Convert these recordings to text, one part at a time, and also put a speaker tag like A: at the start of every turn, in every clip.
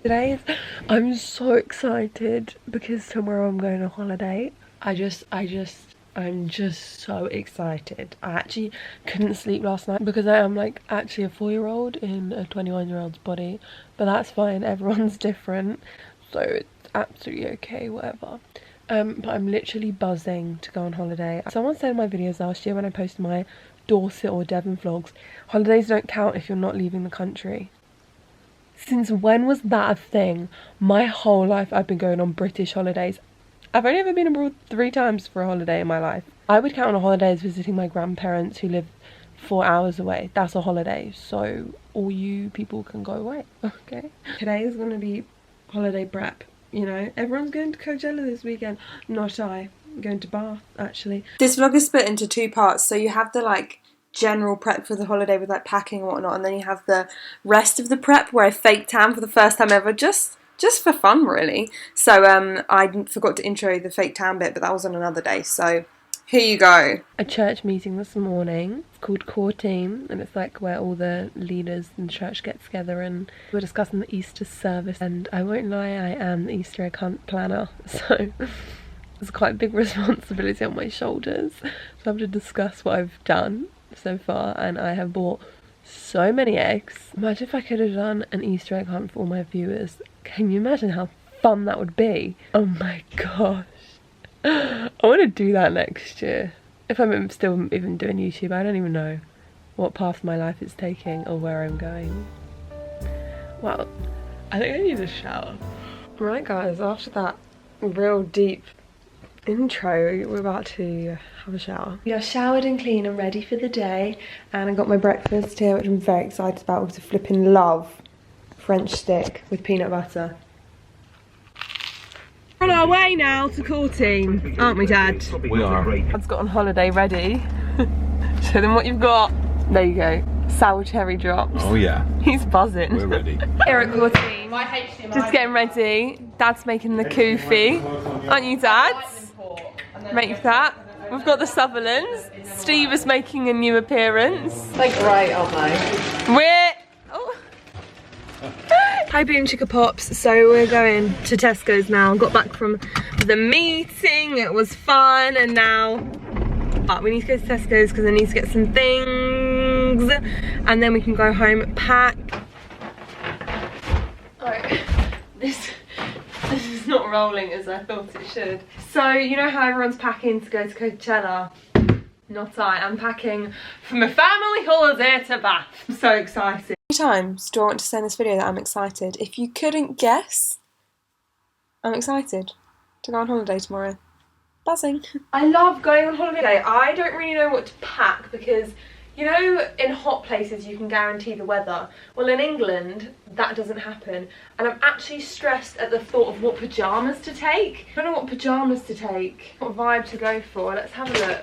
A: I'm so excited because tomorrow I'm going on holiday. I'm just so excited. I actually couldn't sleep last night because I am like actually a 4-year-old in a 21-year-old's body, but that's fine, everyone's different, so it's absolutely okay, whatever. But I'm literally buzzing to go on holiday. Someone said in my videos last year when I posted my Dorset or Devon vlogs, holidays don't count if you're not leaving the country. Since when was that a thing? My whole life I've been going on British holidays. I've only ever been abroad 3 times for a holiday in my life. I would count on a holiday as visiting my grandparents who live 4 hours away. That's a holiday. So all you people can go away, okay? Today is gonna be holiday prep, you know? Everyone's going to Coachella this weekend. Not I. I'm going to Bath, actually.
B: This vlog is split into 2 parts. So you have the like general prep for the holiday with like packing and whatnot, and then you have the rest of the prep where I fake tan for the first time ever, just for fun really. So I forgot to intro the fake tan bit, but that was on another day, so here you go.
A: A church meeting this morning. It's called Core Team, and it's like where all the leaders in the church get together and we're discussing the Easter service, and I won't lie, I am the Easter egg hunt planner, so it's quite a big responsibility on my shoulders. So I have to discuss what I've done so far, and I have bought so many eggs. Imagine if I could have done an Easter egg hunt for all my viewers. Can you imagine how fun that would be? Oh my gosh. I want to do that next year. If I'm still even doing YouTube, I don't even know what path my life is taking or where I'm going. Well, I think I need a shower. Right guys, after that real deep intro, we're about to have a shower. We are showered and clean and ready for the day, and I got my breakfast here, which I'm very excited about. With a flipping love French stick with peanut butter. We're on our way now to Core Team, aren't we, Dad?
C: We are.
A: Dad's got on holiday ready. Show them what you've got. There you go. Sour cherry drops.
C: Oh yeah.
A: He's buzzing.
C: We're ready.
A: Here at Core Team, just getting ready. Dad's making the kufi. Aren't you, Dad? Make that. We've got the Sutherlands. Steve is making a new appearance.
D: They're great, aren't they?
A: We're... Oh. Hi Boom Chicka Pops. So we're going to Tesco's now. Got back from the meeting. It was fun, and now we need to go to Tesco's because I need to get some things, and then we can go home, pack. Alright, this is not rolling as I thought it should. So you know how everyone's packing to go to Coachella? Not I. I'm packing for my family holiday to Bath. I'm so excited.
B: How many times do I want to say in this video that I'm excited? If you couldn't guess, I'm excited to go on holiday tomorrow. Buzzing.
A: I love going on holiday. I don't really know what to pack because, you know, in hot places you can guarantee the weather. Well, in England, that doesn't happen. And I'm actually stressed at the thought of what pyjamas to take. I don't know what pyjamas to take, what vibe to go for. Let's have a look.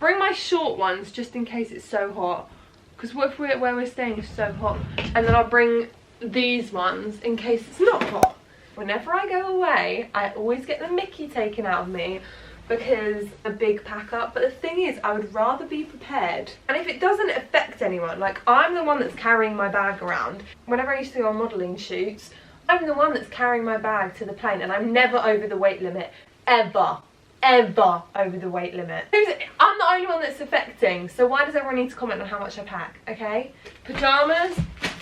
A: Bring my short ones just in case it's so hot. Because what if where we're staying is so hot? And then I'll bring these ones in case it's not hot. Whenever I go away, I always get the mickey taken out of me because a big pack up. But the thing is, I would rather be prepared. And if it doesn't affect anyone, like I'm the one that's carrying my bag around. Whenever I used to go on modelling shoots, I'm the one that's carrying my bag to the plane, and I'm never over the weight limit, ever over the weight limit. I'm the only one that's affecting, so why does everyone need to comment on how much I pack, okay? Pyjamas,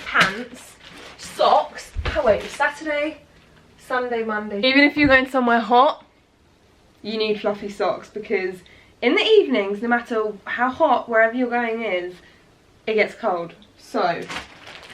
A: pants, socks. Oh wait, it's Saturday, Sunday, Monday. Even if you're going somewhere hot, you need fluffy socks, because in the evenings, no matter how hot wherever you're going is, it gets cold. So,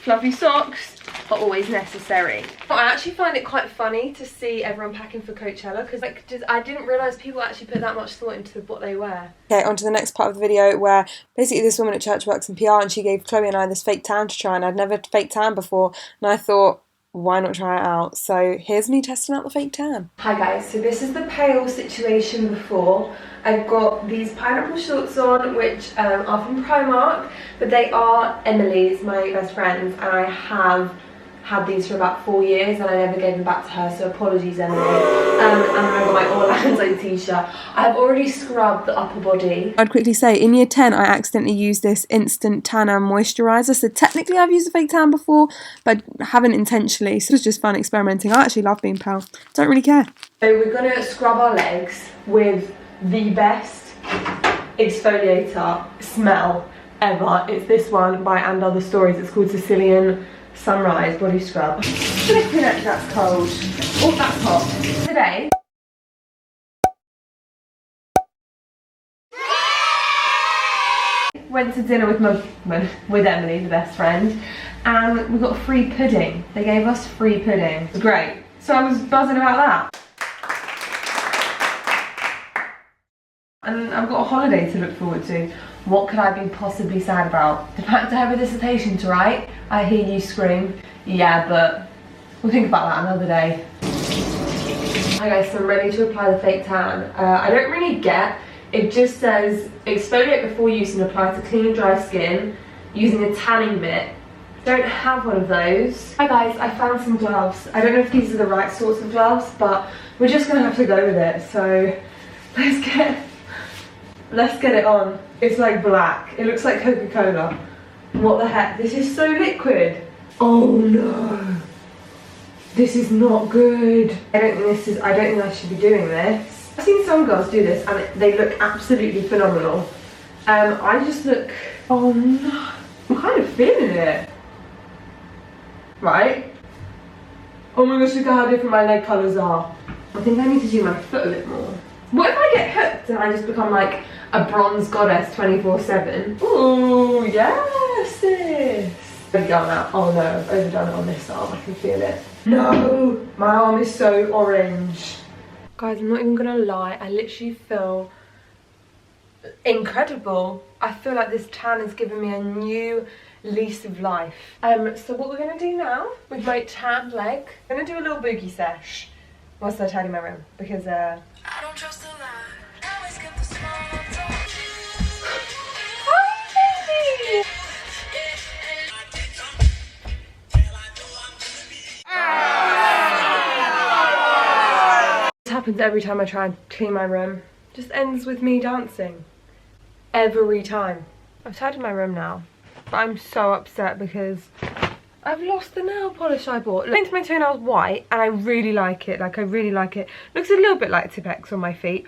A: fluffy socks are always necessary. I actually find it quite funny to see everyone packing for Coachella, because like I didn't realise people actually put that much thought into what they wear.
B: Okay, on to the next part of the video, where basically this woman at church works in PR, and she gave Chloe and I this fake tan to try, and I'd never fake tan before, and I thought, why not try it out? So here's me testing out the fake tan.
A: Hi guys, so this is the pale situation before. I've got these pineapple shorts on, which are from Primark, but they are Emily's, my best friend's, and I have had these for about 4 years and I never gave them back to her, so apologies Emily. And then I got my Orlando t-shirt. I have already scrubbed the upper body.
B: I'd quickly say, in year 10, I accidentally used this instant tanner moisturiser. So technically I've used a fake tan before, but I haven't intentionally. So it was just fun experimenting. I actually love being pale. Don't really care.
A: So we're gonna scrub our legs with the best exfoliator smell ever. It's this one by And Other Stories. It's called Sicilian Sunrise Body Scrub. Flipping it, that's cold. Oh, that's hot. Today, went to dinner with Emily, the best friend, and we got free pudding. They gave us free pudding. It was great. So I was buzzing about that. And I've got a holiday to look forward to. What could I be possibly sad about? The fact I have a dissertation to write. I hear you scream. Yeah, but we'll think about that another day. Hi guys, so I'm ready to apply the fake tan. I don't really get, it just says exfoliate before use and apply to clean and dry skin using a tanning mitt. Don't have one of those. Hi guys, I found some gloves. I don't know if these are the right sorts of gloves, but we're just gonna have to go with it. So let's get it on. It's like black. It looks like Coca-Cola. What the heck? This is so liquid. Oh no. This is not good. I don't think I should be doing this. I've seen some girls do this and they look absolutely phenomenal. I just look, oh no. I'm kind of feeling it. Right? Oh my gosh, look at how different my leg colours are. I think I need to do my foot a bit more. What if I get hooked and I just become like a bronze goddess 24/7? Ooh, yes, sis. Going out. Oh no, I've overdone it on this arm. I can feel it. No, my arm is so orange. Guys, I'm not even gonna lie. I literally feel incredible. I feel like this tan has given me a new lease of life. So what we're gonna do now with my tan leg, I'm gonna do a little boogie sesh whilst I tidy my room because I don't trust a lie. I always get the small talk. Hi, baby. This happens every time I try and clean my room. Just ends with me dancing. Every time. I've tidied my room now, but I'm so upset because I've lost the nail polish I bought. I painted my toenails white and I really like it. Like, I really like it. Looks a little bit like Tipex on my feet.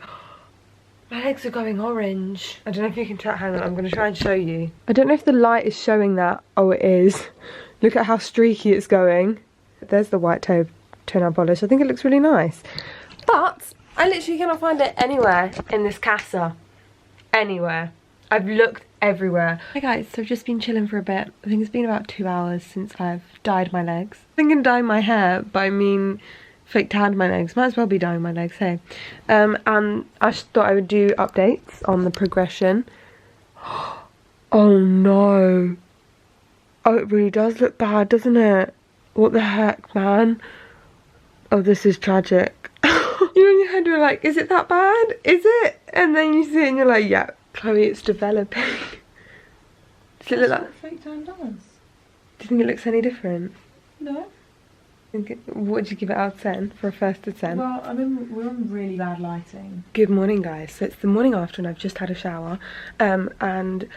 A: My legs are going orange. I don't know if you can tell. Hang on, I'm going to try and show you. I don't know if the light is showing that. Oh, it is. Look at how streaky it's going. There's the white toenail polish. I think it looks really nice. But I literally cannot find it anywhere in this casa. Anywhere. I've looked everywhere. Hi guys, so I've just been chilling for a bit. I think it's been about 2 hours since I've dyed my legs. I'm thinking dyeing my hair, but I mean fake tanned my legs. Might as well be dyeing my legs, hey. And I just thought I would do updates on the progression. Oh no. Oh, it really does look bad, doesn't it? What the heck, man? Oh, this is tragic. You know, in your head you're like, is it that bad? Is it? And then you see it and you're like, yeah, Chloe, it's developing. Does it look like
D: fake tan does?
A: Do you think it looks any different?
D: No.
A: What would you give it out of 10 for a first to 10?
D: Well, I mean, we're on really bad lighting.
A: Good morning, guys. So it's the morning after and I've just had a shower. And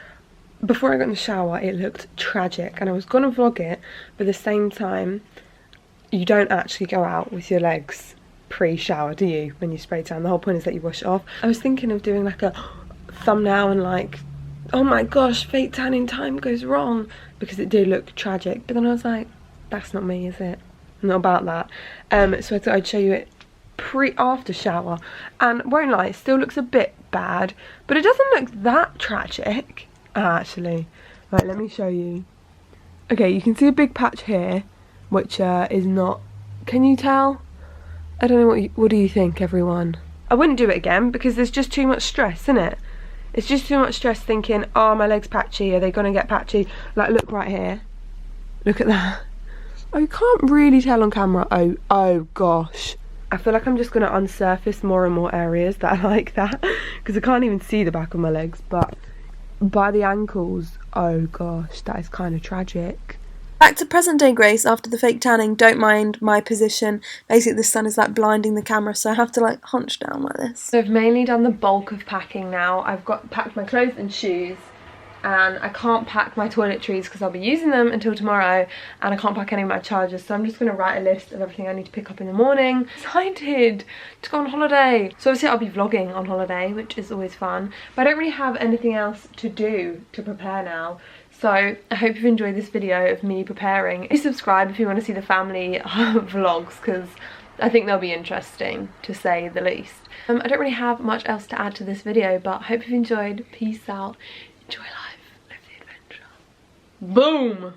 A: before I got in the shower, it looked tragic. And I was going to vlog it, but at the same time, you don't actually go out with your legs pre-shower, do you, when you spray tan? The whole point is that you wash it off. I was thinking of doing like a thumbnail and like, oh my gosh, fake tanning time goes wrong, because it did look tragic. But then I was like, that's not me, is it? I'm not about that. So I thought I'd show you it after shower, and won't lie, it still looks a bit bad, but it doesn't look that tragic actually. Right, let me show you. Okay, you can see a big patch here, which is not, can you tell? I don't know, what do you think, everyone? I wouldn't do it again because there's just too much stress, isn't it? It's just too much stress thinking, oh, my leg's patchy, are they gonna get patchy? Like, look right here. Look at that. Oh, you can't really tell on camera. Oh gosh. I feel like I'm just gonna unsurface more and more areas that are like that because I can't even see the back of my legs, but by the ankles, oh gosh, that is kind of tragic.
B: Back to present day Grace after the fake tanning. Don't mind my position. Basically the sun is like blinding the camera, so I have to like hunch down like this.
A: So I've mainly done the bulk of packing now. I've packed my clothes and shoes, and I can't pack my toiletries because I'll be using them until tomorrow, and I can't pack any of my chargers, so I'm just going to write a list of everything I need to pick up in the morning. Excited to go on holiday. So obviously I'll be vlogging on holiday, which is always fun, but I don't really have anything else to do to prepare now. So I hope you've enjoyed this video of me preparing. Please subscribe if you want to see the family vlogs, because I think they'll be interesting, to say the least. I don't really have much else to add to this video, but I hope you've enjoyed. Peace out. Enjoy life. Live the adventure. Boom!